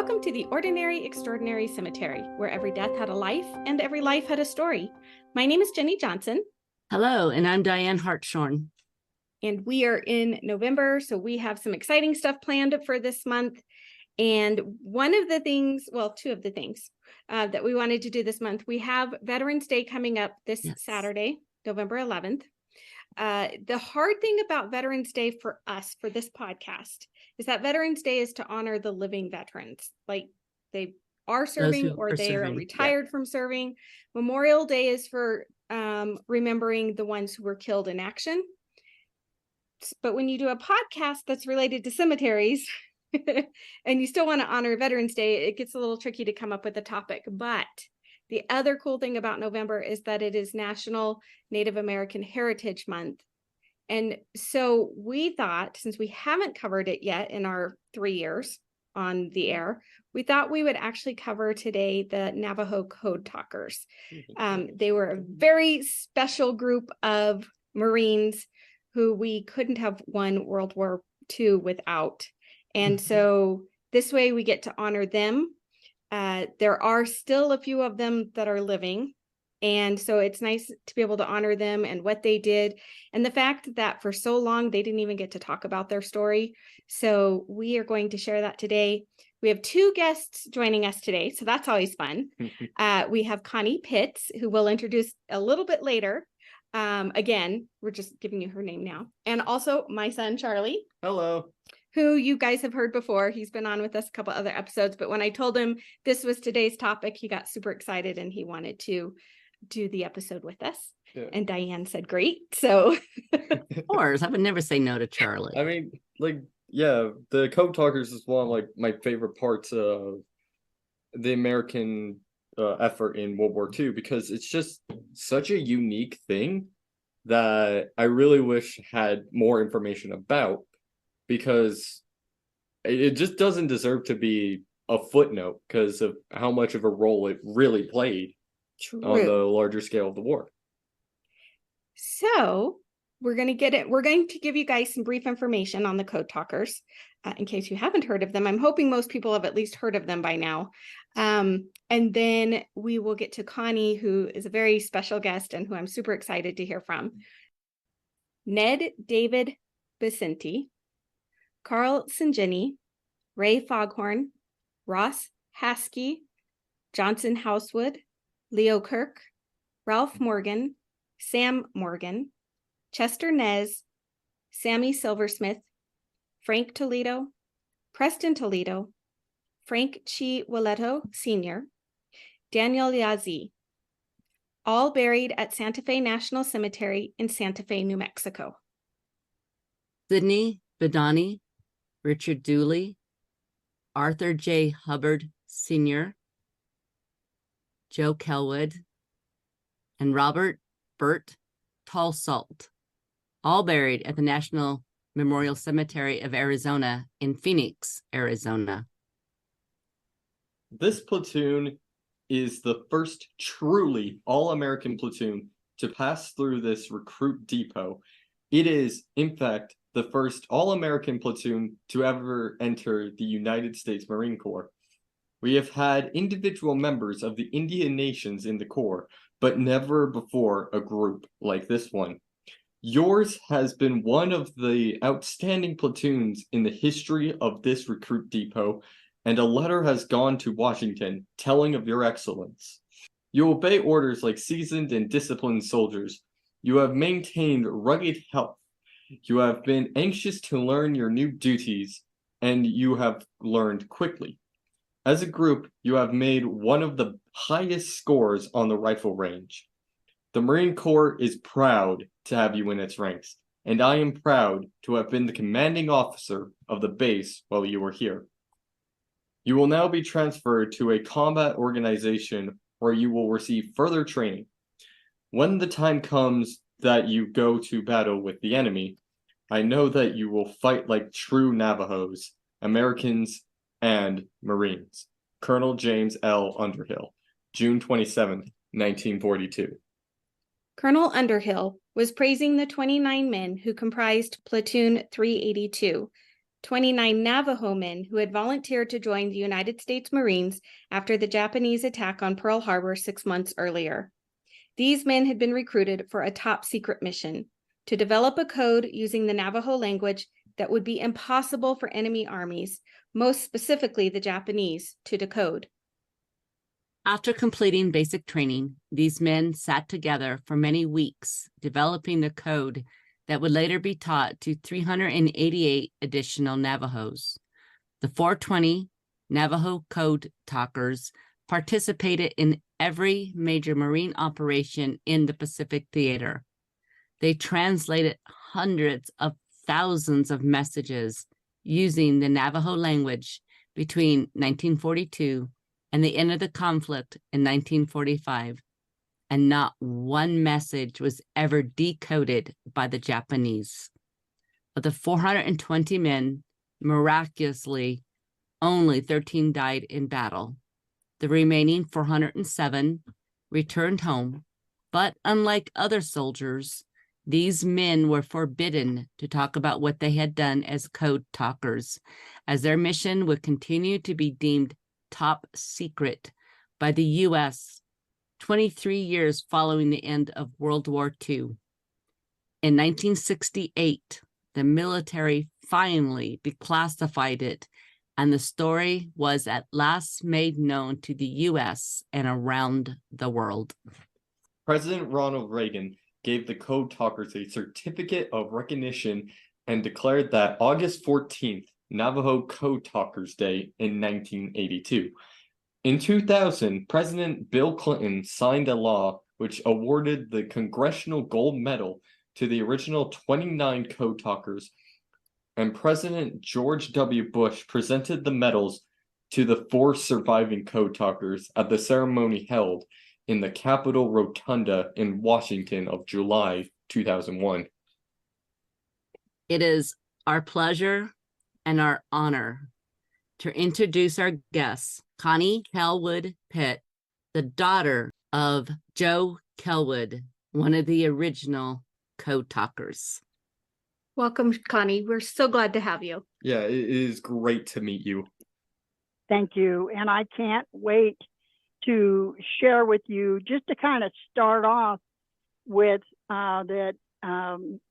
Welcome to the Ordinary Extraordinary Cemetery, where every death had a life and every life had a story. My name is Jennie Johnson. Hello, and I'm Dianne Hartshorn. And we are in November, so we have some exciting stuff planned for this month. And one of the things, well, two of the things that we wanted to do this month, we have Veterans Day coming up this Saturday, November 11th. The hard thing about Veterans Day for us, for this podcast, is that Veterans Day is to honor the living veterans. Like they are serving or they are retired from serving. Memorial Day is for remembering the ones who were killed in action. But when you do a podcast that's related to cemeteries and you still want to honor Veterans Day, it gets a little tricky to come up with a topic. But the other cool thing about November is that it is National Native American Heritage Month. And so we thought, since we haven't covered it yet in our 3 years on the air, we thought we would actually cover today the Navajo Code Talkers. They were a very special group of Marines who we couldn't have won World War II without. And so this way we get to honor them. There are still a few of them that are living. And so it's nice to be able to honor them and what they did. And the fact that for so long, they didn't even get to talk about their story. So we are going to share that today. We have two guests joining us today, so that's always fun. We have Connie Pitts, who we'll introduce a little bit later. Again, we're just giving you her name now. And also my son, Charlie. Hello. Who you guys have heard before. He's been on with us a couple other episodes, but when I told him this was today's topic, he got super excited and he wanted to do the episode with us. Yeah. And Dianne said, great. So of course, I would never say no to Charlie. I mean, the Code Talkers is one of my favorite parts of the American effort in World War II, because it's just such a unique thing that I really wish had more information about, because it just doesn't deserve to be a footnote because of how much of a role it really played. True. On the larger scale of the war. So we're going to give you guys some brief information on the Code Talkers in case you haven't heard of them. I'm hoping most people have at least heard of them by now. And then we will get to Connie, who is a very special guest and who I'm super excited to hear from. Ned David Vicente, Carl Sinjini, Ray Foghorn, Ross Haskey, Johnson Housewood, Leo Kirk, Ralph Morgan, Sam Morgan, Chester Nez, Sammy Silversmith, Frank Toledo, Preston Toledo, Frank Chi Wileto Sr., Daniel Yazzie, all buried at Santa Fe National Cemetery in Santa Fe, New Mexico. Sidney Bedani, Richard Dooley, Arthur J. Hubbard Sr., Joe Kellwood, and Robert Burt Tallsalt, all buried at the National Memorial Cemetery of Arizona in Phoenix, Arizona. This platoon is the first truly all-American platoon to pass through this recruit depot. It is, in fact, the first all-American platoon to ever enter the United States Marine Corps. We have had individual members of the Indian nations in the Corps, but never before a group like this one. Yours has been one of the outstanding platoons in the history of this recruit depot, and a letter has gone to Washington telling of your excellence. You obey orders like seasoned and disciplined soldiers. You have maintained rugged health. You have been anxious to learn your new duties, and you have learned quickly. As a group, you have made one of the highest scores on the rifle range. The Marine Corps is proud to have you in its ranks, and I am proud to have been the commanding officer of the base while you were here. You will now be transferred to a combat organization where you will receive further training. When the time comes that you go to battle with the enemy, I know that you will fight like true Navajos, Americans, and Marines. Colonel James L. Underhill, June 27th, 1942. Colonel Underhill was praising the 29 men who comprised Platoon 382, 29 Navajo men who had volunteered to join the United States Marines after the Japanese attack on Pearl Harbor 6 months earlier. These men had been recruited for a top secret mission to develop a code using the Navajo language that would be impossible for enemy armies, most specifically the Japanese, to decode. After completing basic training, these men sat together for many weeks, developing the code that would later be taught to 388 additional Navajos. The 420 Navajo code talkers participated in every major Marine operation in the Pacific Theater. They translated hundreds of thousands of messages using the Navajo language between 1942 and the end of the conflict in 1945, and not one message was ever decoded by the Japanese. Of the 420 men, miraculously, only 13 died in battle. The remaining 407 returned home, but unlike other soldiers, these men were forbidden to talk about what they had done as code talkers, as their mission would continue to be deemed top secret by the U.S. 23 years following the end of World War II. In 1968, the military finally declassified it, and the story was at last made known to the U.S. and around the world. President Ronald Reagan gave the code talkers a certificate of recognition and declared that August 14th, Navajo Code Talkers Day in 1982. In 2000, President Bill Clinton signed a law which awarded the Congressional Gold Medal to the original 29 code talkers, and President George W. Bush presented the medals to the 4 surviving code talkers at the ceremony held in the Capitol Rotunda in Washington of July 2001. It is our pleasure and our honor to introduce our guests, Connie Kellwood Pitt, the daughter of Joe Kellwood, one of the original code talkers. Welcome, Connie. We're so glad to have you. Yeah, it is great to meet you. Thank you. And I can't wait to share with you, just to kind of start off with that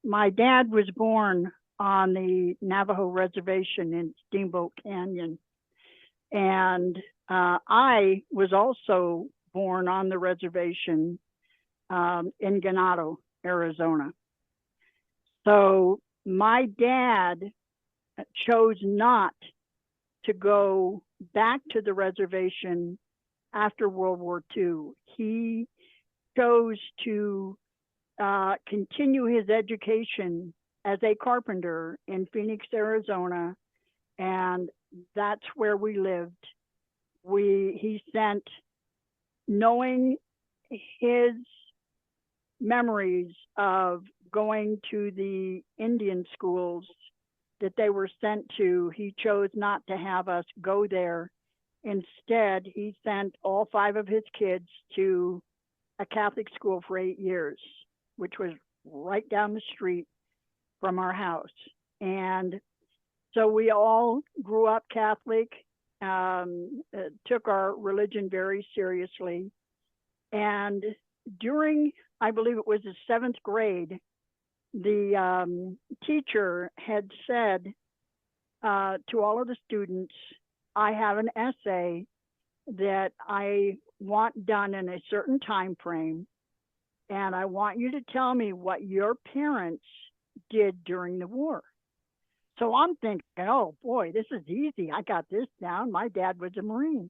my dad was born on the Navajo reservation in Steamboat Canyon. And I was also born on the reservation in Ganado, Arizona. So my dad chose not to go back to the reservation after World War II. He chose to continue his education as a carpenter in Phoenix, Arizona, and that's where we lived. He sent, knowing his memories of going to the Indian schools that they were sent to, he chose not to have us go there. Instead, he sent all 5 of his kids to a Catholic school for 8 years, which was right down the street from our house. And so we all grew up Catholic, took our religion very seriously. And during, I believe it was the 7th grade, the teacher had said to all of the students, I have an essay that I want done in a certain time frame, and I want you to tell me what your parents did during the war. So I'm thinking, oh boy, this is easy. I got this down. My dad was a Marine.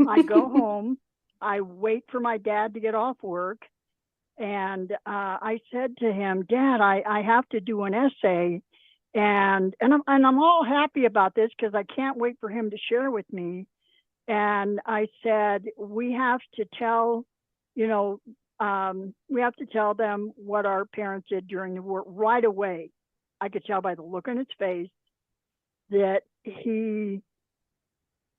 I go home, I wait for my dad to get off work, and I said to him, Dad, I have to do an essay, and I'm all happy about this because I can't wait for him to share with me. And I said, we have to tell, we have to tell them what our parents did during the war right away. I could tell by the look on his face that he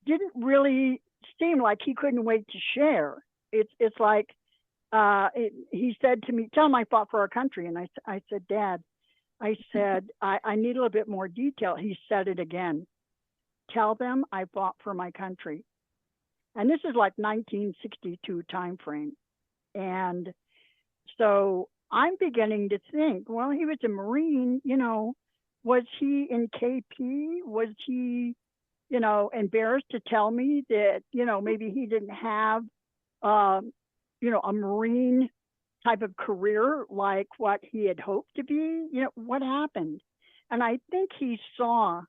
didn't really seem like he couldn't wait to share. It's like he said to me, tell him I fought for our country. And I said, Dad, I said, I need a little bit more detail. He said it again. Tell them I fought for my country. And this is like 1962 time frame. And so I'm beginning to think, well, he was a Marine, you know, was he in KP? Was he, you know, embarrassed to tell me that, you know, maybe he didn't have, you know, a Marine type of career like what he had hoped to be? You know, what happened? And I think he saw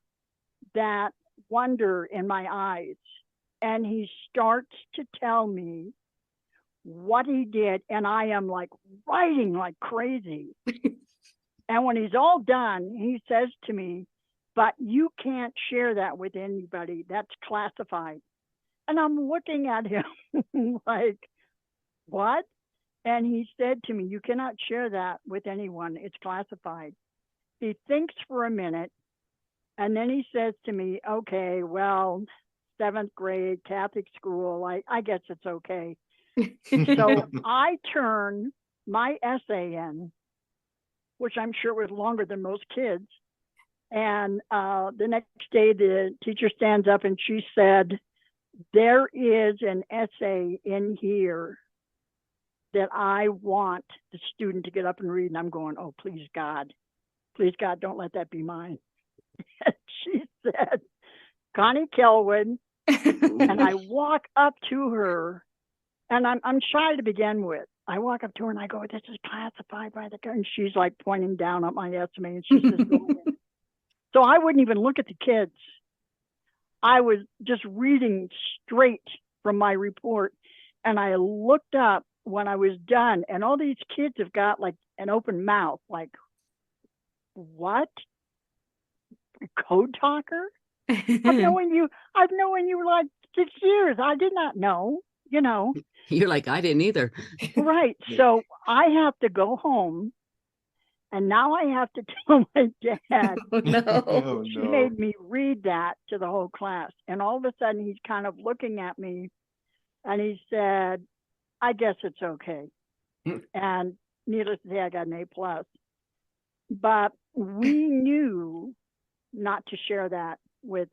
that wonder in my eyes, and he starts to tell me what he did, and I am like writing like crazy. And when he's all done, he says to me, but you can't share that with anybody. That's classified. And I'm looking at him like, what? And he said to me, you cannot share that with anyone. It's classified. He thinks for a minute, and then he says to me, okay, well, 7th grade, Catholic school, I guess it's okay. So I turn my essay in, which I'm sure was longer than most kids. And the next day, the teacher stands up and she said, there is an essay in here that I want the student to get up and read. And I'm going, oh, please, God, don't let that be mine. And she said, Connie Kellwood. And I walk up to her, and I'm shy to begin with. I walk up to her and I go, this is classified by the, and she's like pointing down at my essay, and she says, go in. So I wouldn't even look at the kids. I was just reading straight from my report. And I looked up when I was done, and all these kids have got like an open mouth, like, what? Code talker? I've known you like 6 years. I did not know, you know. You're like, I didn't either. Right. So I have to go home, and now I have to tell my dad. Oh, no. Oh, She no. made me read that to the whole class. And all of a sudden he's kind of looking at me, and he said, I guess it's okay. And needless to say, I got an A+. But we knew not to share that with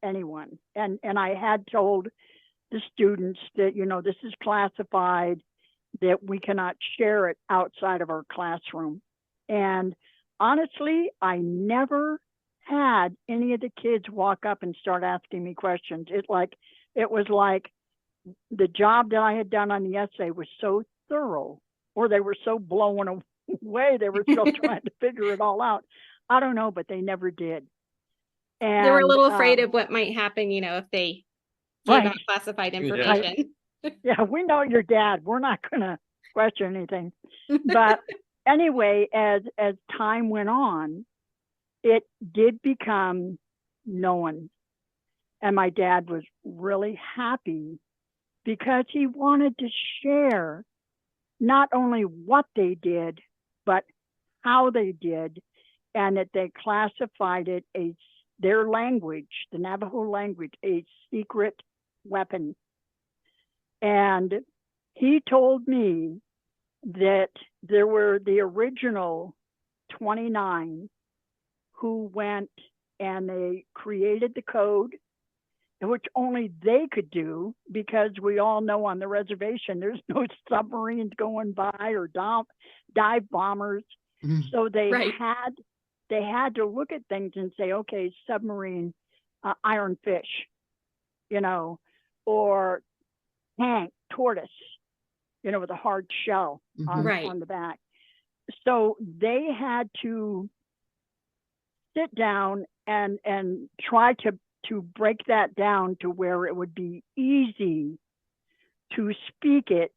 anyone. And I had told the students that, you know, this is classified, that we cannot share it outside of our classroom. And honestly, I never had any of the kids walk up and start asking me questions. It was like the job that I had done on the essay was so thorough, or they were so blown away, they were still trying to figure it all out. I don't know, but they never did. And They were a little afraid of what might happen, you know, if they gave right. out classified information. Yeah, we know your dad. We're not going to question anything. But anyway, as time went on, it did become known. And my dad was really happy because he wanted to share not only what they did, but how they did, and that they classified it their language, the Navajo language, a secret weapon. And he told me that there were the original 29 who went and they created the code, which only they could do, because we all know on the reservation there's no submarines going by or dive bombers. Mhm. So they Right. had to look at things and say, okay, submarine, iron fish, you know, or tank, tortoise, you know, with a hard shell Right. on the back. So they had to sit down and try to break that down to where it would be easy to speak it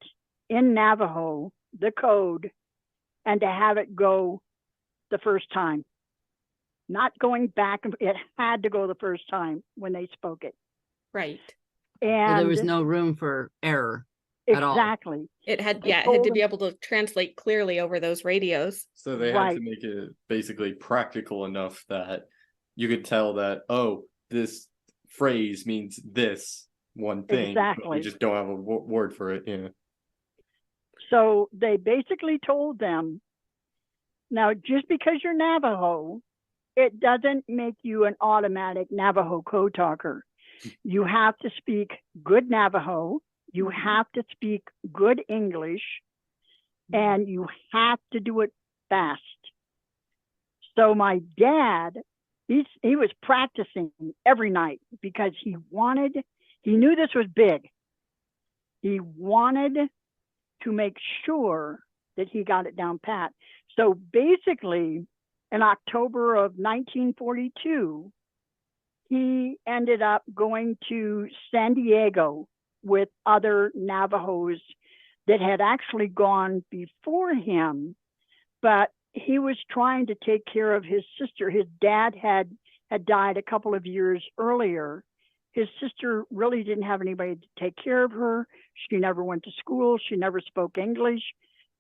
in Navajo, the code, and to have it go the first time. Not going back, it had to go the first time when they spoke it. Right. And So there was no room for error at all. exactly. It had, I it had told to be him- able to translate clearly over those radios. So they had Right. to make it basically practical enough that you could tell that, oh, this phrase means this one thing. But Exactly. we just don't have a word for it. Yeah. So they basically told them Now, just because you're Navajo, it doesn't make you an automatic Navajo code talker. You have to speak good Navajo. You have to speak good English, and you have to do it fast. So my dad, he was practicing every night because he knew this was big. He wanted to make sure that he got it down pat. So basically, in October of 1942, he ended up going to San Diego with other Navajos that had actually gone before him, but he was trying to take care of his sister. His dad had died a couple of years earlier. His sister really didn't have anybody to take care of her. She never went to school. She never spoke English.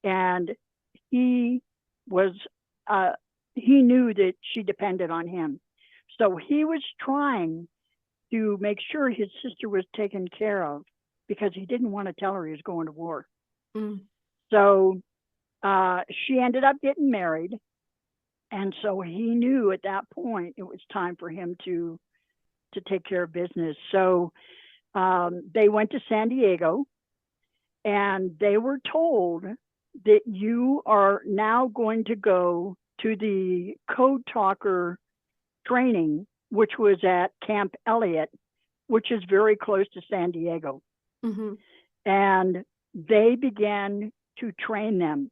And he knew that she depended on him. So he was trying to make sure his sister was taken care of because he didn't want to tell her he was going to war. Mm. So she ended up getting married. And so he knew at that point it was time for him to take care of business. So they went to San Diego, and they were told that you are now going to go to the code talker training, which was at Camp Elliott, which is very close to San Diego. Mm-hmm. And they began to train them.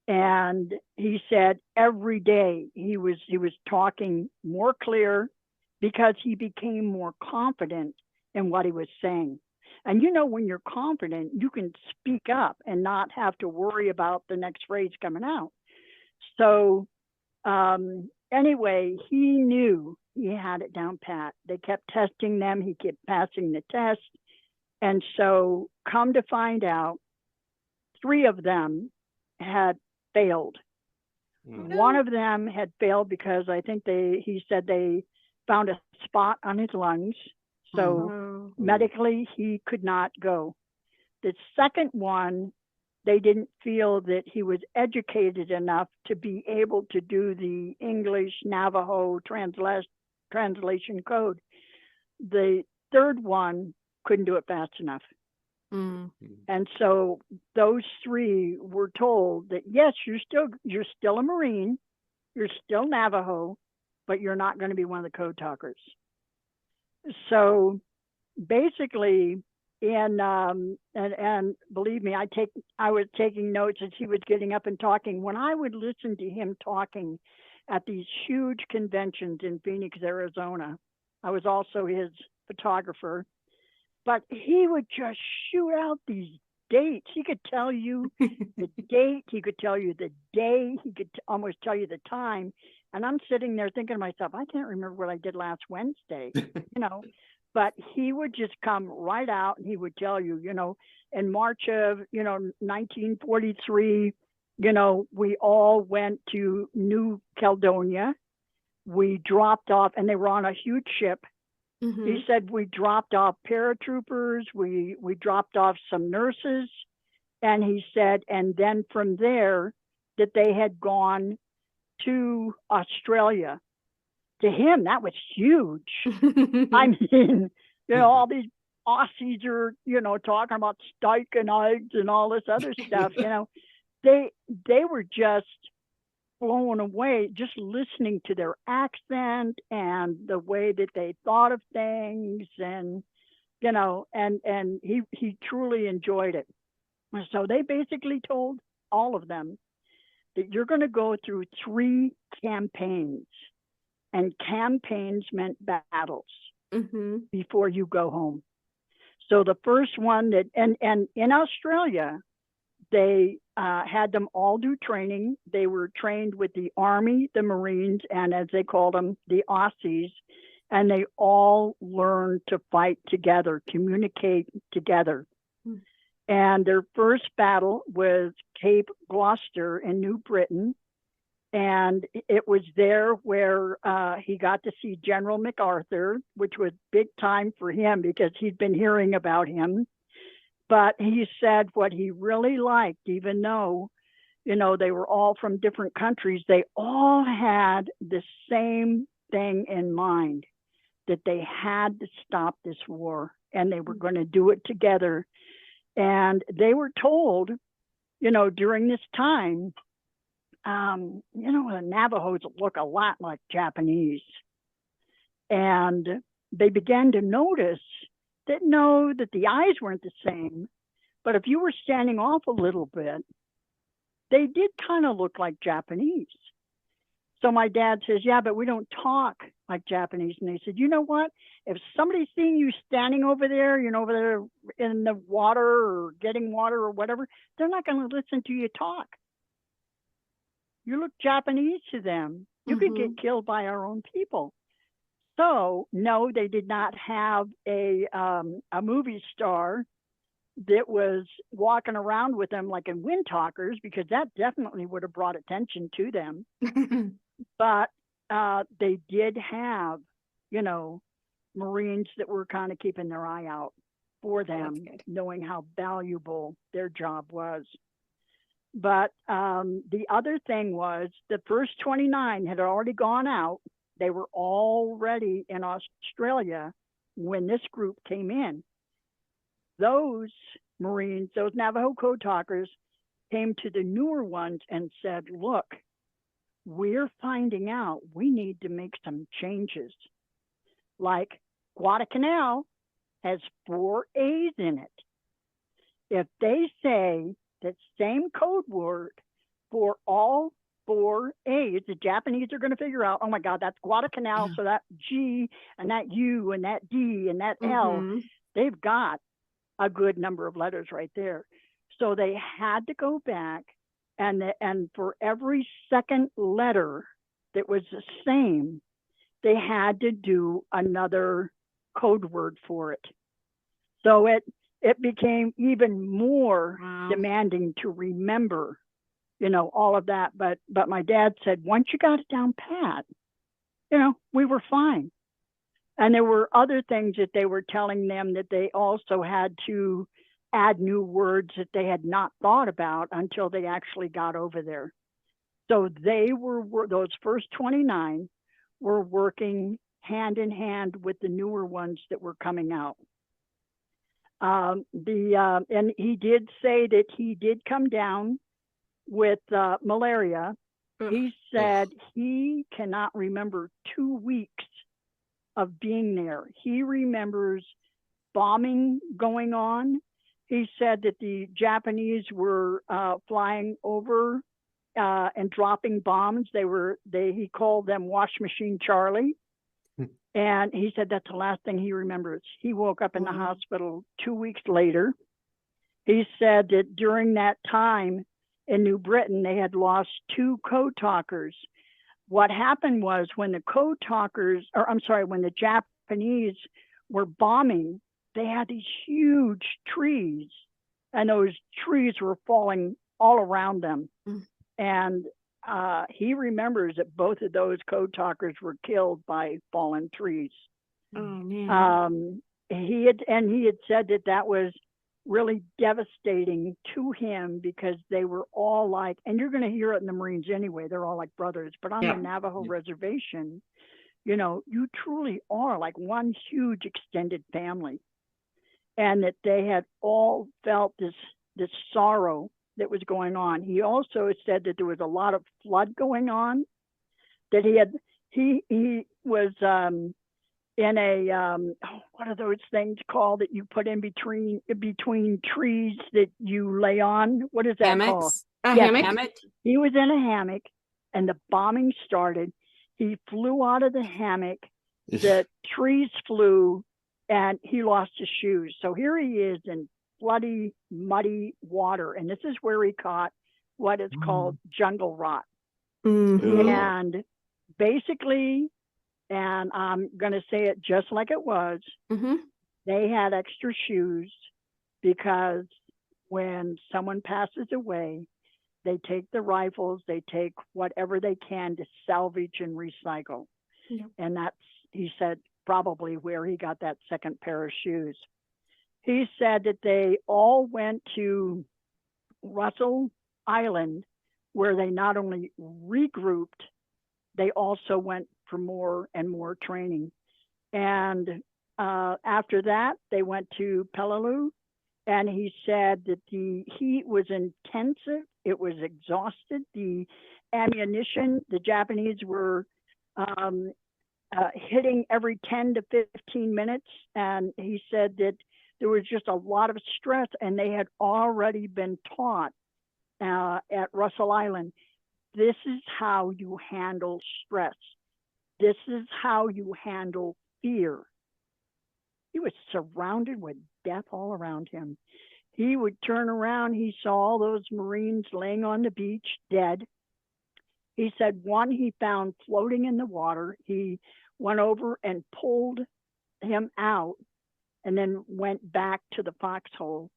And he said every day he was talking more clear because he became more confident in what he was saying. And you know, when you're confident, you can speak up and not have to worry about the next phrase coming out. So anyway, he knew he had it down pat. They kept testing them. He kept passing the test. And so come to find out, 3 of them had failed. Mm. One of them had failed because I think he said they found a spot on his lungs. So Oh. medically, he could not go. The second one, they didn't feel that he was educated enough to be able to do the English Navajo translation code. The third one couldn't do it fast enough. Mm. And so those 3 were told that, yes, you're still a Marine, you're still Navajo, but you're not going to be one of the code talkers. So basically, and believe me, I was taking notes as he was getting up and talking. When I would listen to him talking at these huge conventions in Phoenix, Arizona, I was also his photographer, but he would just shoot out these dates. He could tell you the date, he could tell you the day, he could almost tell you the time. And I'm sitting there thinking to myself, I can't remember what I did last Wednesday, but he would just come right out and he would tell you, in March of, 1943, we all went to New Caledonia. We dropped off, and they were on a huge ship. Mm-hmm. He said we dropped off paratroopers, we dropped off some nurses, and he said, and then from there that they had gone to Australia. To him, that was huge. I mean, all these Aussies are, talking about steak and eggs and all this other stuff, they were just blown away just listening to their accent and the way that they thought of things, and and he truly enjoyed it. So they basically told all of them that you're going to go through 3 campaigns, and campaigns meant battles Mm-hmm. before you go home. So the first one that and in Australia, they had them all do training. They were trained with the Army, the Marines, and as they called them, the Aussies. And they all learned to fight together, communicate together. Mm. And their first battle was Cape Gloucester in New Britain. And it was there where he got to see General MacArthur, which was big time for him because he'd been hearing about him. But he said what he really liked, even though, you know, they were all from different countries. They all had the same thing in mind, that they had to stop this war and they were going to do it together. And they were told, you know, during this time, you know, the Navajos look a lot like Japanese. And they began to notice that no, that the eyes weren't the same, but if you were standing off a little bit, they did kind of look like Japanese. So my dad says, yeah, but we don't talk like Japanese. And they said, you know what? If somebody's seeing you standing over there, you know, over there in the water or getting water or whatever, they're not going to listen to you talk. You look Japanese to them. You could get killed by our own people. So no, they did not have a movie star that was walking around with them like in Wind Talkers, because that definitely would have brought attention to them. But they did have, you know, Marines that were kind of keeping their eye out for them, knowing how valuable their job was. But the other thing was the first 29 had already gone out. They were already in Australia when this group came in. Those Marines, those Navajo code talkers, came to the newer ones and said, look, we're finding out we need to make some changes. Like Guadalcanal has 4 A's in it. If they say that same code word for all 4 A's, the Japanese are going to figure out, oh my God, that's Guadalcanal. So that G and that U and that D and that L, they've got a good number of letters right there. So they had to go back and for every second letter that was the same, they had to do another code word for it. So it became even more demanding to remember, you know, all of that. But my dad said, once you got it down pat, you know, we were fine. And there were other things that they were telling them that they also had to add new words that they had not thought about until they actually got over there. So they were, those first 29 were working hand in hand with the newer ones that were coming out. And he did say that he did come down with malaria. He said he cannot remember 2 weeks of being there. He remembers bombing going on. He said that the Japanese were flying over and dropping bombs. He called them Wash Machine Charlie. And he said that's the last thing he remembers. He woke up in the hospital 2 weeks later. He said that during that time in New Britain, they had lost 2 code talkers. What happened was when the code talkers, when the Japanese were bombing, they had these huge trees, and those trees were falling all around them. And he remembers that both of those code talkers were killed by fallen trees. Oh man. He had said that was really devastating to him, because they were all like, and you're going to hear it in the Marines anyway, they're all like brothers, but on the Navajo reservation, you know, you truly are like one huge extended family. And that they had all felt this sorrow that was going on. He also said that there was a lot of flood going on, that he was in a what are those things called that you put in between trees that you lay on? What is that called? A hammock. He was in a hammock, and the bombing started. He flew out of the hammock. The trees flew, and he lost his shoes. So here he is in floody, muddy water, and this is where he caught what is called jungle rot. And basically, and I'm going to say it just like it was, they had extra shoes, because when someone passes away, they take the rifles, they take whatever they can to salvage and recycle. And that's, he said, probably where he got that second pair of shoes. He said that they all went to Russell Island, where they not only regrouped, they also went for more and more training. And after that, they went to Peleliu, and he said that the heat was intensive. It was exhausted. The ammunition, the Japanese were hitting every 10 to 15 minutes. And he said that there was just a lot of stress, and they had already been taught at Russell Island, this is how you handle stress. This is how you handle fear. He was surrounded with death all around him. He would turn around. He saw all those Marines laying on the beach, dead. He said one he found floating in the water. He went over and pulled him out and then went back to the foxhole.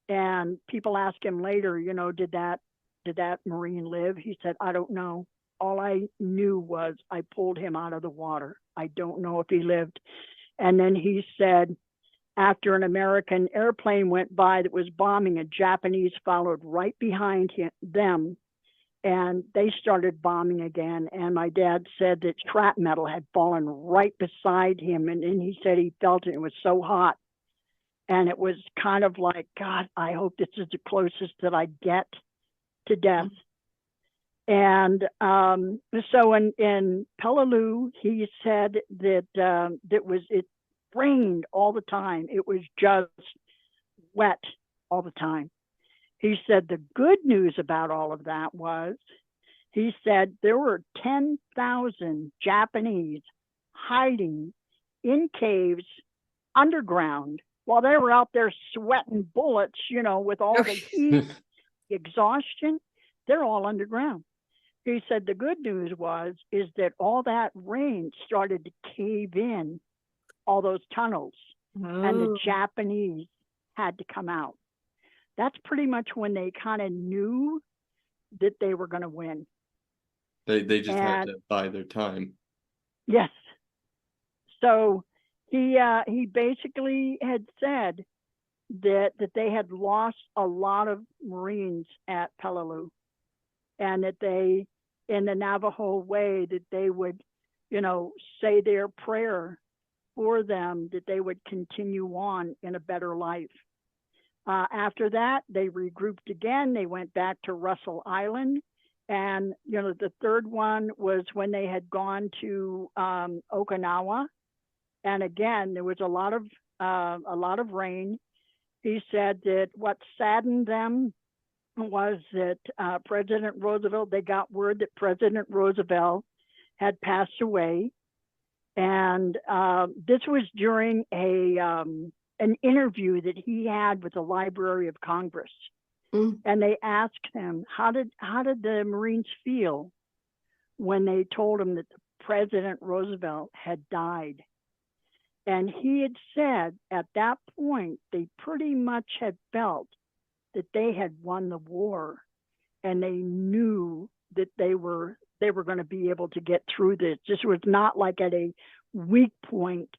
And people asked him later, you know, did that Marine live? He said, I don't know. All I knew was I pulled him out of the water. I don't know if he lived. And then he said, after an American airplane went by that was bombing, a Japanese followed right behind them, and they started bombing again. And my dad said that shrapnel had fallen right beside him, and then he said he felt it. It was so hot. And it was kind of like, God, I hope this is the closest that I get to death. And so in Peleliu, he said that it rained all the time. It was just wet all the time. He said the good news about all of that was, he said there were 10,000 Japanese hiding in caves underground while they were out there sweating bullets, you know, with all the heat, exhaustion. They're all underground. He said the good news is that all that rain started to cave in all those tunnels, and the Japanese had to come out. That's pretty much when they kind of knew that they were going to win. They just had to buy their time. Yes. So he basically had said that they had lost a lot of Marines at Peleliu, and that they, in the Navajo way, that they would, you know, say their prayer for them, that they would continue on in a better life. After that, they regrouped again. They went back to Russell Island. And, you know, the third one was when they had gone to Okinawa. And again, there was a lot of rain. He said that what saddened them was that President Roosevelt, they got word that President Roosevelt had passed away. And this was during an interview that he had with the Library of Congress. And they asked him, how did the Marines feel when they told him that President Roosevelt had died? And he had said at that point, they pretty much had felt that they had won the war, and they knew that they were going to be able to get through this. This was not like at a weak point,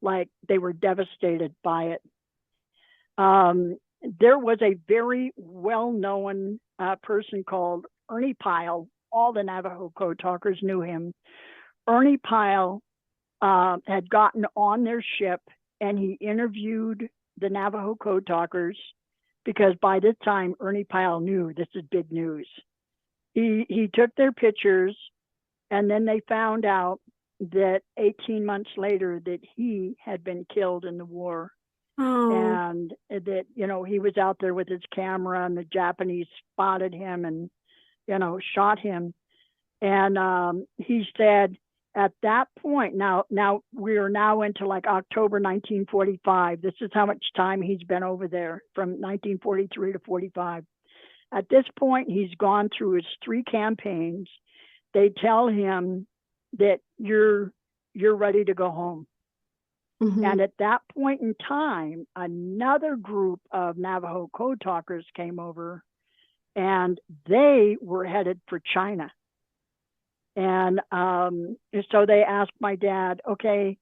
like they were devastated by it. There was a very well-known person called Ernie Pyle. All the Navajo code talkers knew him. Ernie Pyle had gotten on their ship, and he interviewed the Navajo code talkers, because by this time Ernie Pyle knew this is big news. He took their pictures, and then they found out that 18 months later that he had been killed in the war. And that, you know, he was out there with his camera, and the Japanese spotted him and, you know, shot him. And he said at that point, now we are now into like October 1945. This is how much time he's been over there, from 1943 to 45. At this point, he's gone through his 3 campaigns. They tell him that you're ready to go home. And at that point in time, another group of Navajo code talkers came over, and they were headed for China. And so they asked my dad, okay,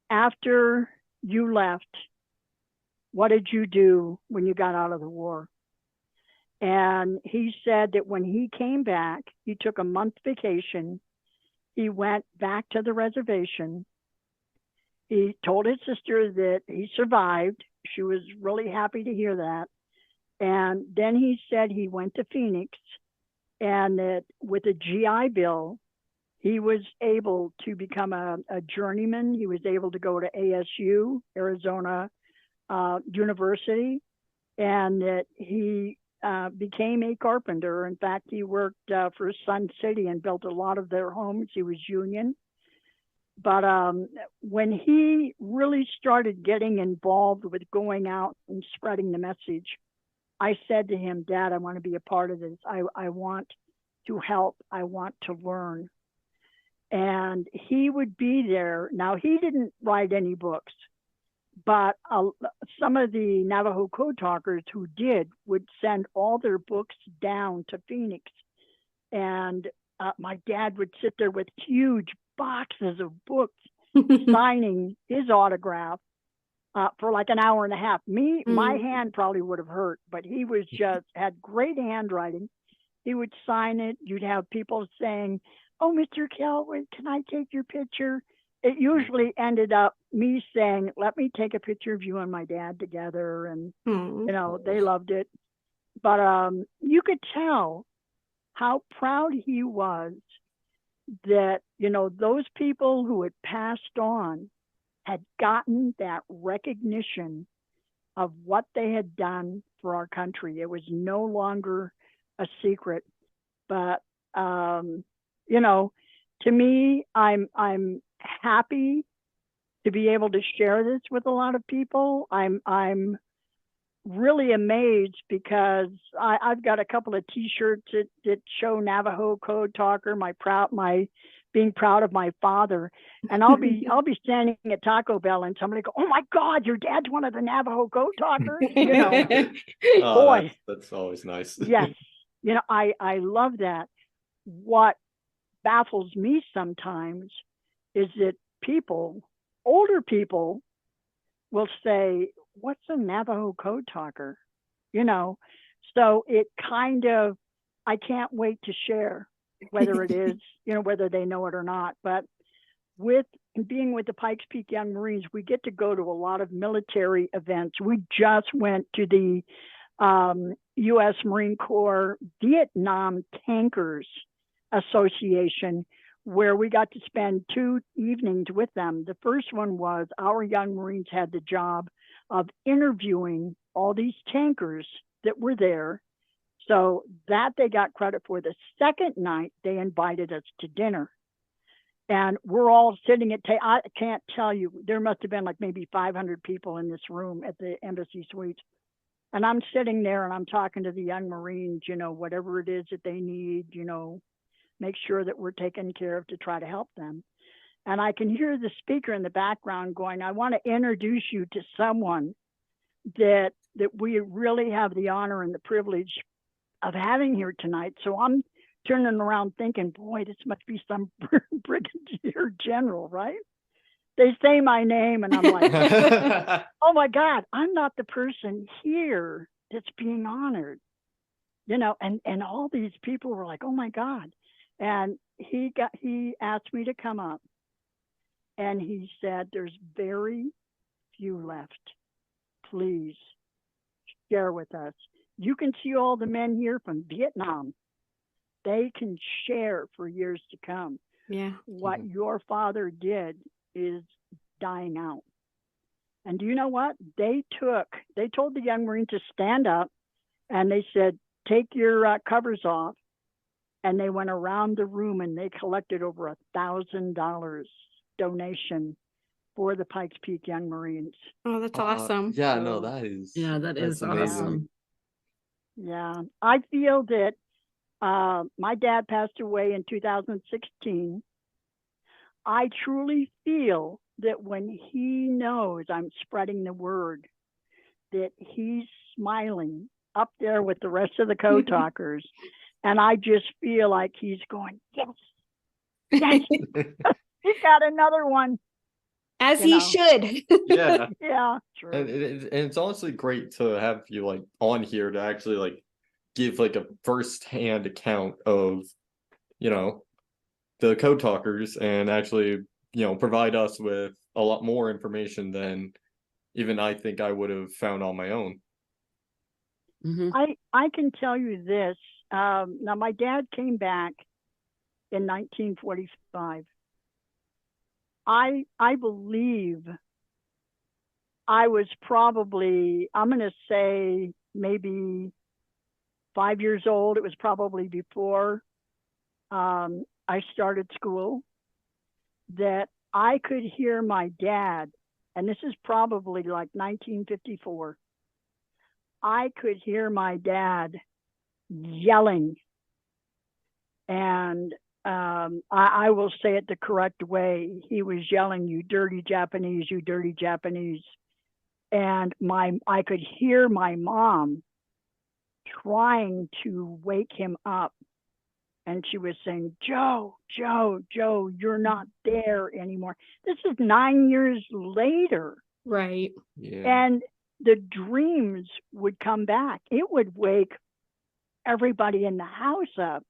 after you left, what did you do when you got out of the war? And he said that when he came back, he took a month vacation. He went back to the reservation. He told his sister that he survived. She was really happy to hear that. And then he said he went to Phoenix, and that with a GI Bill, he was able to become a journeyman. He was able to go to ASU, Arizona University, and that he became a carpenter. In fact, he worked for Sun City and built a lot of their homes. He was union. But when he really started getting involved with going out and spreading the message, I said to him, Dad, I want to be a part of this. I want to help. I want to learn. And he would be there. Now, he didn't write any books, but some of the Navajo code talkers who did would send all their books down to Phoenix. And my dad would sit there with huge boxes of books signing his autograph for like an hour and a half. My hand probably would have hurt, but he was just had great handwriting. He would sign it. You'd have people saying, oh, Mr. Kellwood, can I take your picture? It usually ended up me saying, let me take a picture of you and my dad together. And, you know, they loved it. But you could tell how proud he was that, you know, those people who had passed on had gotten that recognition of what they had done for our country. It was no longer a secret. But, you know, to me, I'm happy to be able to share this with a lot of people. I'm really amazed because I've got a couple of T-shirts that show Navajo code talker, my being proud of my father, and I'll be standing at Taco Bell and somebody go, oh my God, your dad's one of the Navajo code talkers. You know, boy, that's always nice. Yes, you know, I love that. What baffles me sometimes is that older people will say, what's a Navajo code talker? You know, so it kind of, I can't wait to share whether it is, you know, whether they know it or not. But with being with the Pikes Peak Young Marines, we get to go to a lot of military events. We just went to the U.S. Marine Corps Vietnam Tankers Association, where we got to spend 2 evenings with them. The first one was our young Marines had the job of interviewing all these tankers that were there. So that they got credit for. The second night, they invited us to dinner. And we're all sitting at, I can't tell you, there must have been like maybe 500 people in this room at the Embassy Suites. And I'm sitting there and I'm talking to the young Marines, you know, whatever it is that they need, you know, make sure that we're taken care of to try to help them. And I can hear the speaker in the background going, I want to introduce you to someone that we really have the honor and the privilege of having here tonight. So I'm turning around thinking, boy, this must be some brigadier general, right? They say my name and I'm like, oh my God, I'm not the person here that's being honored. You know, and all these people were like, oh my God. And he asked me to come up and he said, there's very few left. Please share with us. You can see all the men here from Vietnam. They can share for years to come. Yeah. What your father did is dying out. And do you know what? They told the young Marine to stand up and they said, take your covers off. And they went around the room and they collected over $1,000 donation for the Pikes Peak Young Marines. Oh, that's awesome. Yeah, no, that is. Yeah, that is amazing. awesome. Yeah, I feel that my dad passed away in 2016. I truly feel that when he knows I'm spreading the word, that he's smiling up there with the rest of the code talkers. And I just feel like he's going, yes, yes, he got another one. As he should. Yeah. Yeah, true. And it's honestly great to have you like on here to actually like give like a first-hand account of, the code talkers, and actually, provide us with a lot more information than even I think I would have found on my own. Mhm. I can tell you this. Now, my dad came back in 1945. I believe I was probably, I'm going to say maybe 5 years old. It was probably before I started school, that I could hear my dad, and this is probably like 1954. I could hear my dad yelling, and I will say it the correct way. He was yelling, "You dirty Japanese, you dirty Japanese." And I could hear my mom trying to wake him up. And she was saying, "Joe, Joe, Joe, you're not there anymore." This is 9 years later. Right. Yeah. And the dreams would come back. It would wake everybody in the house up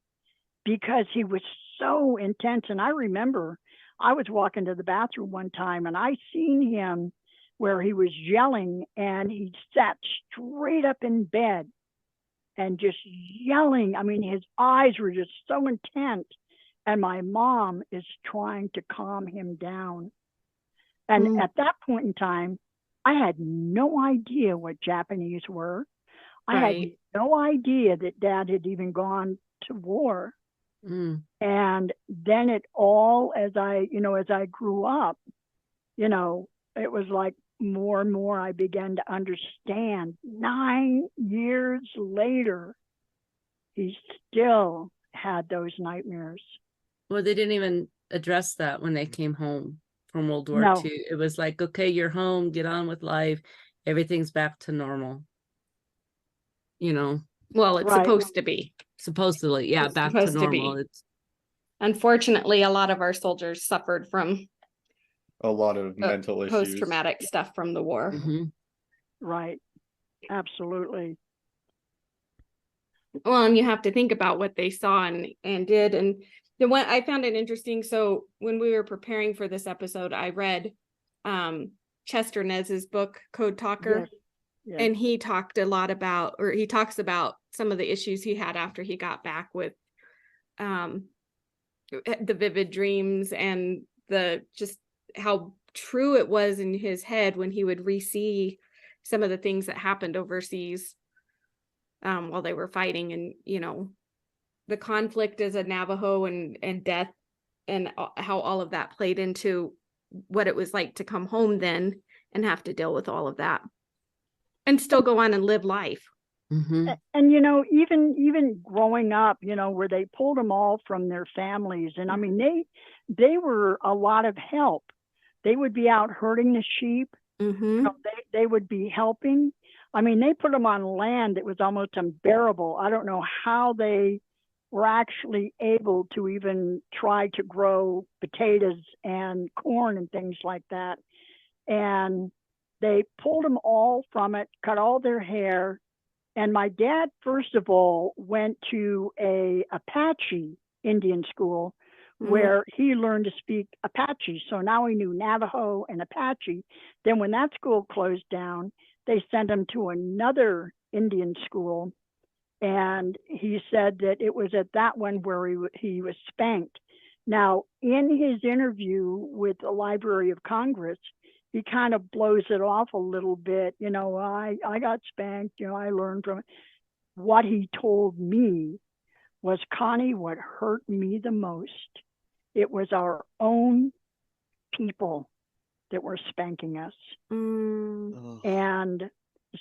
because he was so intense. And I remember I was walking to the bathroom one time and I seen him where he was yelling, and he sat straight up in bed and just yelling. I mean, his eyes were just so intense. And my mom is trying to calm him down. And at that point in time, I had no idea what Japanese were. I had no idea that Dad had even gone to war. Mm. And then it all, as I grew up, it was like more and more I began to understand. 9 years later, he still had those nightmares. Well, they didn't even address that when they came home from World War No. II. It was like, okay, you're home, get on with life. Everything's back to normal. Well, it's Right. supposed to be. Supposedly, yeah, It's back to supposed to be. normal. It's Unfortunately, a lot of our soldiers suffered from A lot of mental issues. post-traumatic stuff from the war. Mhm. Right. Absolutely. Well, and you have to think about what they saw and did. And the one I found it interesting. So when we were preparing for this episode, I read Chester Nez's book, Code Talker. Yes. Yes. And he talked a lot about, or he talks about some of the issues he had after he got back with the vivid dreams and the just how true it was in his head when he would re-see some of the things that happened overseas while they were fighting, and the conflict as a Navajo and death, and how all of that played into what it was like to come home then and have to deal with all of that and still go on and live life. Mhm. And even growing up, where they pulled them all from their families, and I mean they were a lot of help. They would be out herding the sheep. Mm-hmm. They would be helping. I mean, they put them on land that was almost unbearable. I don't know how they were actually able to even try to grow potatoes and corn and things like that. And they pulled them all from it, cut all their hair. And my dad, first of all, went to a Apache Indian school where he learned to speak Apache. So now he knew Navajo and Apache. Then when that school closed down, they sent him to another Indian school. And he said that it was at that one where he was spanked. Now, in his interview with the Library of Congress, he kind of blows it off a little bit. I got spanked, I learned from it. What he told me was, Connie, what hurt me the most, it was our own people that were spanking us. And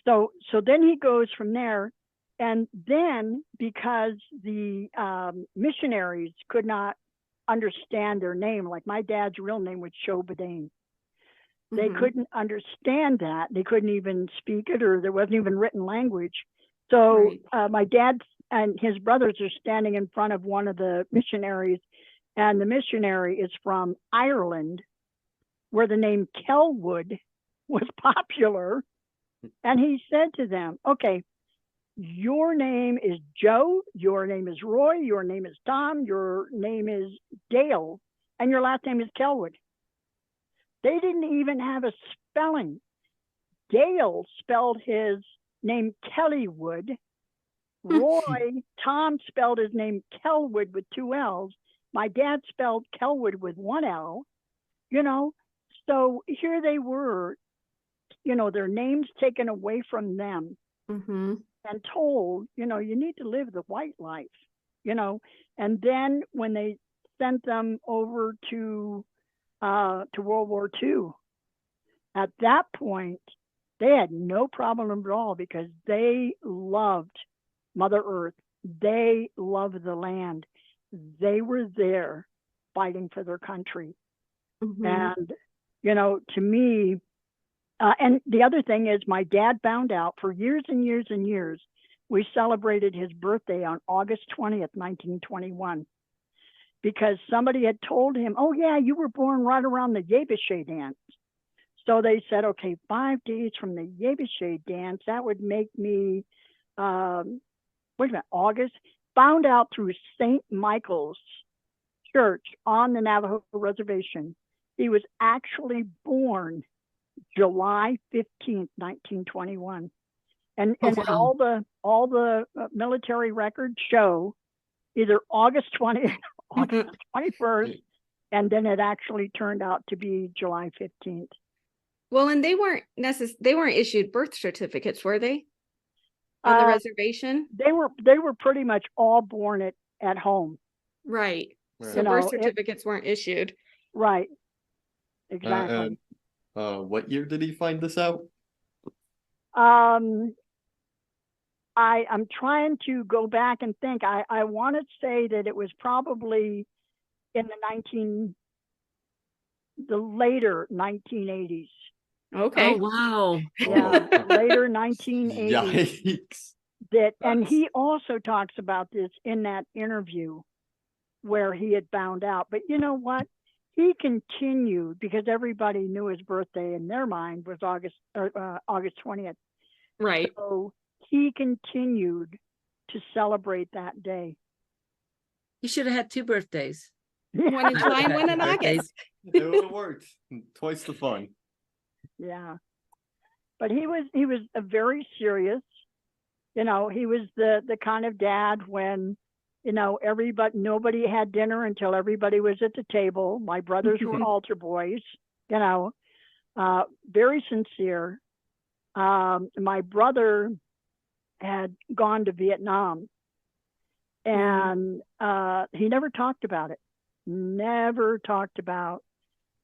so then he goes from there. And then because the missionaries could not understand their name, like my dad's real name was Shobadane. They couldn't understand that. They couldn't even speak it, or there wasn't even written language. So my dad and his brothers are standing in front of one of the missionaries, and the missionary is from Ireland, where the name Kellwood was popular. And he said to them, okay, your name is Joe, your name is Roy, your name is Tom, your name is Dale, and your last name is Kellwood. They didn't even have a spelling. Dale spelled his name Kellywood. Roy, Tom spelled his name Kellwood with 2 L's. My dad spelled Kellwood with 1 L, you know. So here they were, you know, their names taken away from them and told, you know, you need to live the white life, you know. And then when they sent them over to World War II, at that point, they had no problem at all because they loved Mother Earth. They loved the land. They were there fighting for their country. And, you know, to me, and the other thing is my dad found out for years and years and years, we celebrated his birthday on August 20th, 1921, because somebody had told him, oh yeah, you were born right around the Yebeshe dance. So they said, okay, 5 days from the Yebeshe dance, that would make me, wait a minute, August. Found out through St. Michael's Church on the Navajo Reservation. He was actually born July 15th, 1921. And all the military records show either August 20th, August 21st, and then it actually turned out to be July 15th. Well, and they weren't issued birth certificates, were they? On the reservation? They were pretty much all born at home. Right. Right. So birth certificates weren't issued. Right. Exactly. What year did he find this out? I'm trying to go back and think. I want to say that it was probably in the later 1980s. Okay. Oh, wow. Yeah, later 1980s. Yikes. And he also talks about this in that interview where he had found out. But you know what? He continued because everybody knew his birthday in their mind was August 20th. Right. So he continued to celebrate that day. He should have had 2 birthdays. One in July and one in August. It would have worked. Twice the fun. Yeah. But he was a very serious, you know, he was the kind of dad when, you know, nobody had dinner until everybody was at the table. My brothers were altar boys, you know, very sincere. My brother had gone to Vietnam and he never talked about it. Never talked about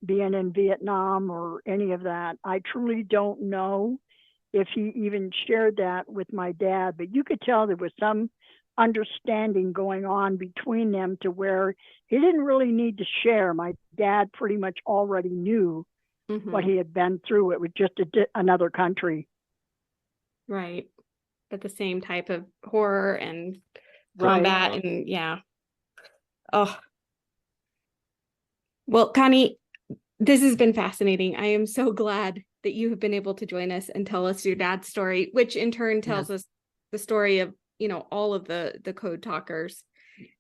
being in Vietnam or any of that. I truly don't know if he even shared that with my dad, but you could tell there was some understanding going on between them to where he didn't really need to share. My dad pretty much already knew what he had been through. It was just another country. Right. But the same type of horror and combat and yeah. Oh. Well, Connie, this has been fascinating. I am so glad that you have been able to join us and tell us your dad's story, which in turn tells us the story of, you know, all of the code talkers.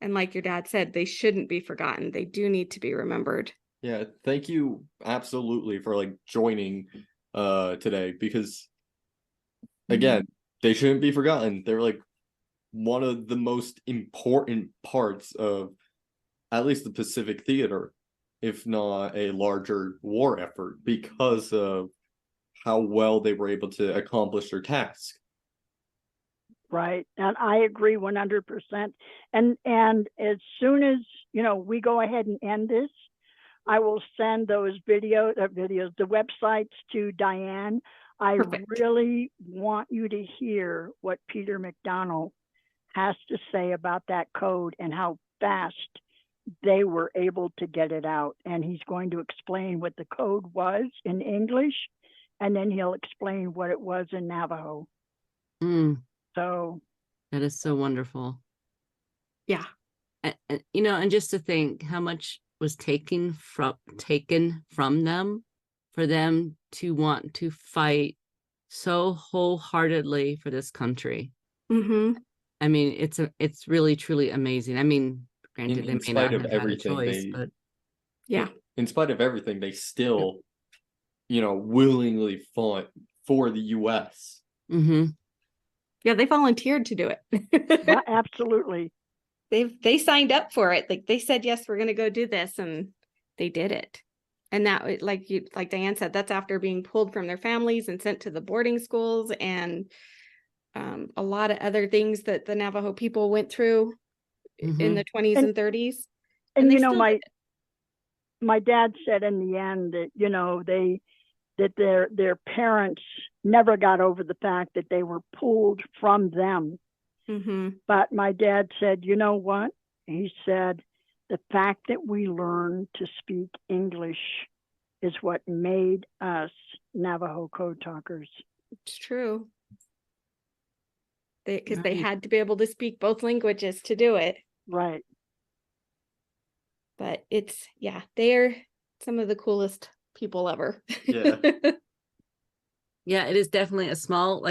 And like your dad said, they shouldn't be forgotten. They do need to be remembered. Yeah, thank you absolutely for like joining today because again, they shouldn't be forgotten. They're like one of the most important parts of at least the Pacific Theater, if not a larger war effort, because of how well they were able to accomplish their task. Right. And I agree 100%. And as soon as, you know, we go ahead and end this, I will send those videos, the websites to Dianne. I really want you to hear what Peter McDonald has to say about that code and how fast they were able to get it out. And he's going to explain what the code was in English, and then he'll explain what it was in Navajo. So that is so wonderful. Yeah. And, you know, and just to think how much was taken from them for them to want to fight so wholeheartedly for this country. Mm-hmm. I mean, it's really truly amazing. I mean, granted, In they may spite not of have had a everything, choice, they but Yeah. in spite of everything, they still, willingly fought for the U.S. mhm. Yeah, they volunteered to do it. Yeah, absolutely. They signed up for it. Like they said, yes, we're gonna go do this, and they did it. And that, like Dianne said, that's after being pulled from their families and sent to the boarding schools, and a lot of other things that the Navajo people went through in the 20s And- and 30s. And they you know, still did my dad said in the end that, that their parents never got over the fact that they were pulled from them. it. Mm-hmm. But my dad said, you know what? He said, the fact that we learned to speak English is what made us Navajo code talkers. It's true. Because they Right. had to be able to speak both languages to do it. Right. But they're some of the coolest people ever. Yeah. Yeah, it is definitely a small,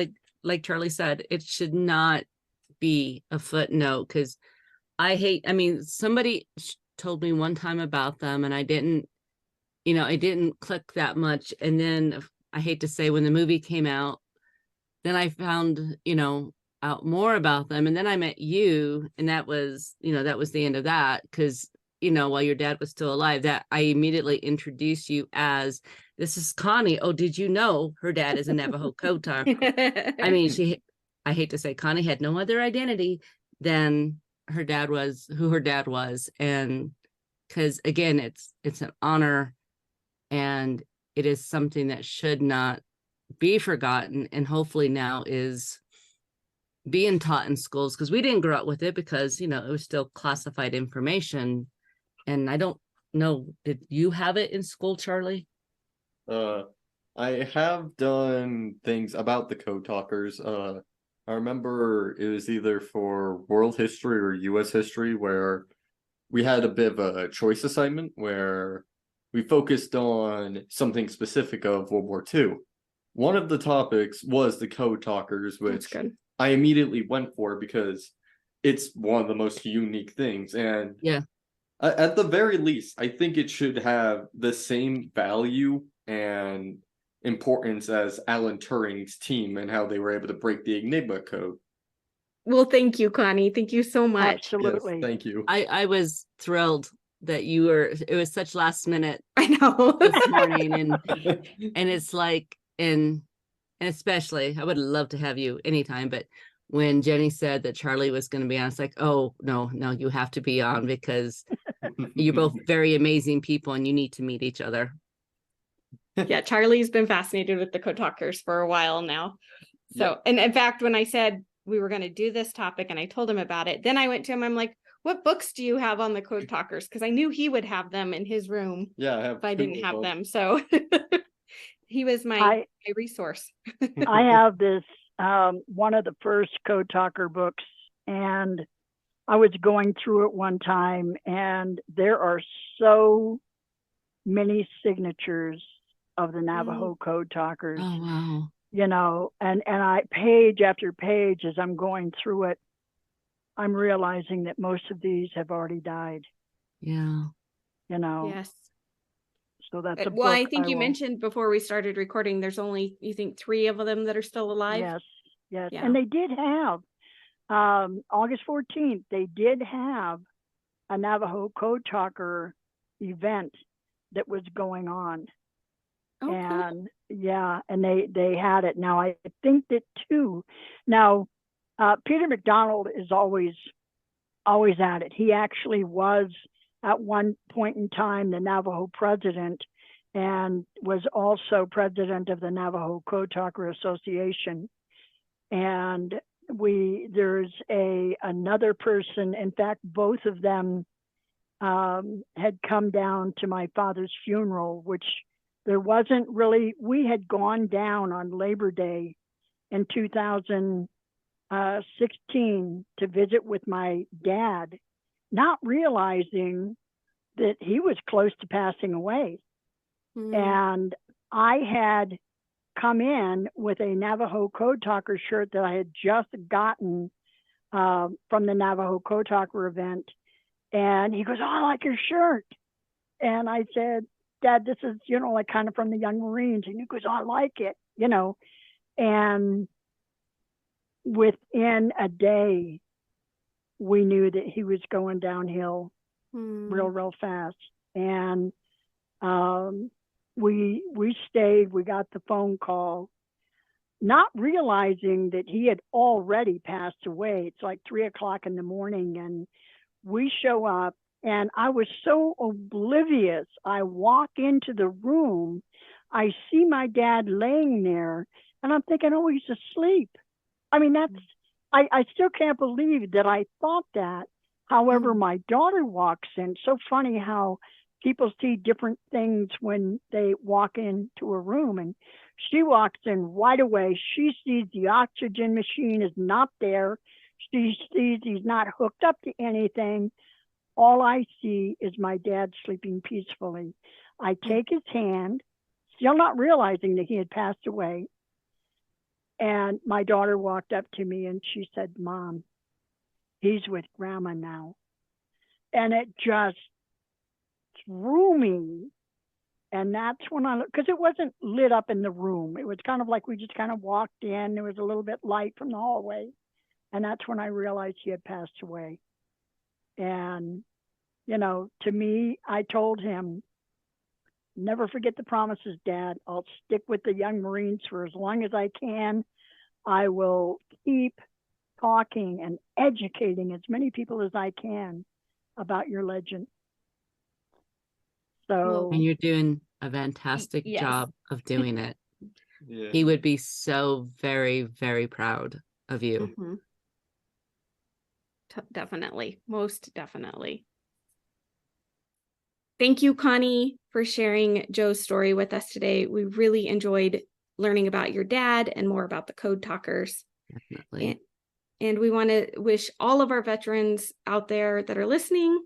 like Charlie said, it should not be a footnote, because somebody told me one time about them and I didn't click that much. And then I hate to say, when the movie came out, then I found, out more about them. And then I met you, and that was the end of that. Because, while your dad was still alive, that I immediately introduced you as, this is Connie. Oh, did you know her dad is a Navajo code talker? I mean, I hate to say, Connie had no other identity than who her dad was. And because again, it's an honor, and it is something that should not be forgotten, and hopefully now is being taught in schools, because we didn't grow up with it, because it was still classified information. And I don't know, did you have it in school, Charlie? I have done things about the code talkers. I remember it was either for world history or US history, where we had a bit of a choice assignment where we focused on something specific of World War II. One of the topics was the code talkers, which I immediately went for because it's one of the most unique things. And yeah, at the very least, I think it should have the same value and importance as Alan Turing's team and how they were able to break the Enigma code. Well, thank you, Connie. Thank you so much. Absolutely. Yes, thank you. I was thrilled that it was such last minute. I know. This morning, and it's like, and especially, I would love to have you anytime, but when Jenny said that Charlie was going to be on, it's like, oh no, you have to be on, because you're both very amazing people and you need to meet each other. Yeah, Charlie's been fascinated with the code talkers for a while now. So, And in fact, when I said we were going to do this topic and I told him about it, then I went to him, I'm like, what books do you have on the code talkers? Because I knew he would have them in his room. Yeah, I have if I didn't have them. So he was my resource. I have this, one of the first code talker books, and I was going through it one time, and there are so many signatures of the Navajo code talkers. Oh, wow. And I, page after page, as I'm going through it, I'm realizing that most of these have already died. Yeah. Yes. So that's a well, book I think you mentioned before we started recording, there's only, you think, 3 of them that are still alive? Yes. Yeah. And they did have, August 14th, they did have a Navajo code talker event that was going on. Oh, And cool. And they had it. Now, I think that too, now, Peter McDonald is always at it. He actually was at one point in time the Navajo president, and was also president of the Navajo Code Talker Association. And there's another person, in fact, both of them had come down to my father's funeral, which there wasn't really, we had gone down on Labor Day in 2016 to visit with my dad, not realizing that he was close to passing away. And I had come in with a Navajo Code Talker shirt that I had just gotten from the Navajo Code Talker event. And he goes, "Oh, I like your shirt." And I said, "Dad, this is, like kind of from the Young Marines." And he goes, "Oh, I like it," And within a day, we knew that he was going downhill real fast. And we stayed, we got the phone call, not realizing that he had already passed away. It's like 3:00 in the morning, and we show up, and I was so oblivious. I walk into the room, I see my dad laying there, and I'm thinking, "Oh, he's asleep." I mean, I still can't believe that I thought that. However, my daughter walks in. So funny how people see different things when they walk into a room. And she walks in right away. She sees the oxygen machine is not there. She sees he's not hooked up to anything. All I see is my dad sleeping peacefully. I take his hand, still not realizing that he had passed away. And my daughter walked up to me and she said, "Mom, he's with Grandma now." And it just threw me. And that's when because it wasn't lit up in the room. It was kind of like we just kind of walked in. There was a little bit light from the hallway. And that's when I realized he had passed away. And, to me, I told him, "Never forget the promises, Dad. I'll stick with the Young Marines for as long as I can. I will keep talking and educating as many people as I can about your legend." So, And you're doing a fantastic Yes. job of doing it. Yeah. He would be so very, very proud of you. Mhm. Definitely. Most definitely. Thank you, Connie, for sharing Joe's story with us today. We really enjoyed learning about your dad and more about the Code Talkers. Definitely. And we want to wish all of our veterans out there that are listening,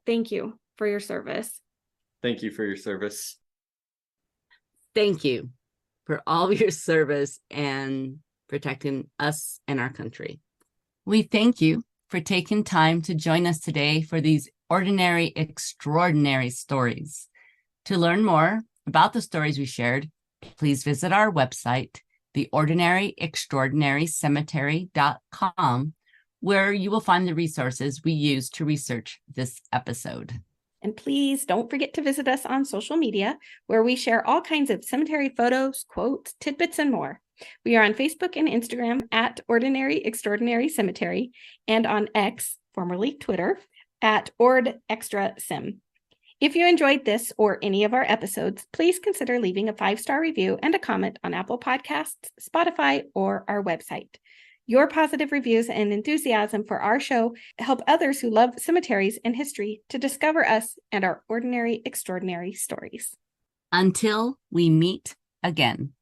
thank you for your service. Thank you for your service. Thank you for all of your service and protecting us and our country. We thank you for taking time to join us today for these ordinary, extraordinary stories. To learn more about the stories we shared, please visit our website, theordinaryextraordinarycemetery.com, where you will find the resources we use to research this episode. And please don't forget to visit us on social media, where we share all kinds of cemetery photos, quotes, tidbits, and more. We are on Facebook and Instagram at Ordinary Extraordinary Cemetery, and on X, formerly Twitter, at OrdExtraSim. If you enjoyed this or any of our episodes, please consider leaving a 5-star review and a comment on Apple Podcasts, Spotify, or our website. Your positive reviews and enthusiasm for our show help others who love cemeteries and history to discover us and our ordinary, extraordinary stories. Until we meet again.